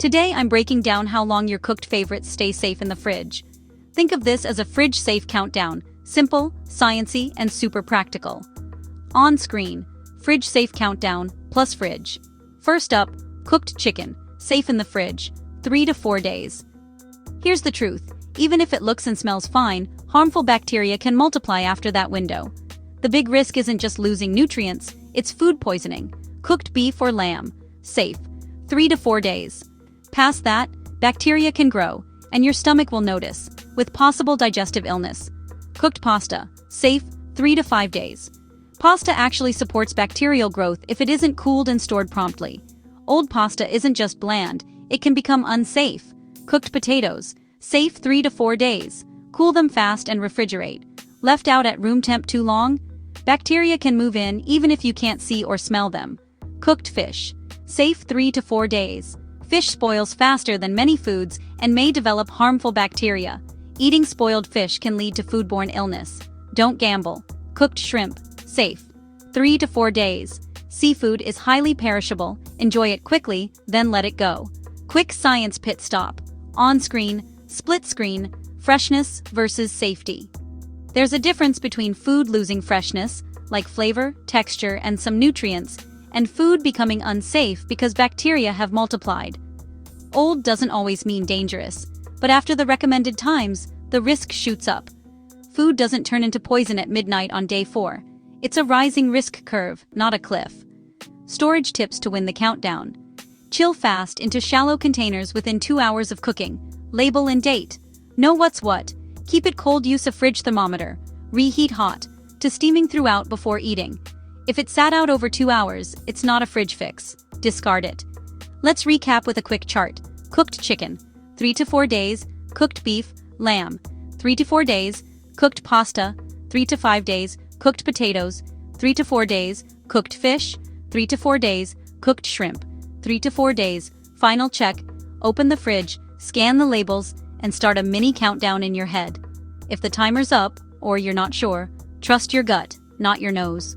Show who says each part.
Speaker 1: Today I'm breaking down how long your cooked favorites stay safe in the fridge. Think of this as a fridge-safe countdown, simple, sciencey, and super practical. On screen, fridge-safe countdown, plus fridge. First up, cooked chicken, safe in the fridge, 3 to 4 days. Here's the truth, even if it looks and smells fine, harmful bacteria can multiply after that window. The big risk isn't just losing nutrients, it's food poisoning. Cooked beef or lamb, safe, 3 to 4 days. Past that, bacteria can grow, and your stomach will notice, with possible digestive illness. Cooked pasta, safe, 3 to 5 days. Pasta actually supports bacterial growth if it isn't cooled and stored promptly. Old pasta isn't just bland, it can become unsafe. Cooked potatoes, safe 3 to 4 days. Cool them fast and refrigerate. Left out at room temp too long? Bacteria can move in even if you can't see or smell them. Cooked fish, safe 3 to 4 days. Fish spoils faster than many foods and may develop harmful bacteria. Eating spoiled fish can lead to foodborne illness. Don't gamble. Cooked shrimp, safe, 3 to 4 days. Seafood is highly perishable, enjoy it quickly, then let it go. Quick science pit stop. On screen, split screen, freshness versus safety. There's a difference between food losing freshness, like flavor, texture, and some nutrients, and food becoming unsafe because bacteria have multiplied. Old doesn't always mean dangerous, but after the recommended times, the risk shoots up. Food doesn't turn into poison at midnight on day 4. It's a rising risk curve, not a cliff. Storage tips to win the countdown. Chill fast into shallow containers within 2 hours of cooking. Label and date. Know what's what. Keep it cold. Use a fridge thermometer. Reheat hot. To steaming throughout before eating. If it sat out over 2 hours, it's not a fridge fix. Discard it. Let's recap with a quick chart. Cooked chicken, 3 to 4 days. Cooked beef, lamb, 3 to 4 days. Cooked pasta, 3 to 5 days. Cooked potatoes, 3 to 4 days. Cooked fish, 3 to 4 days. Cooked shrimp, 3 to 4 days. Final check. Open the fridge, scan the labels, and start a mini countdown in your head. If the timer's up, or you're not sure, trust your gut, not your nose.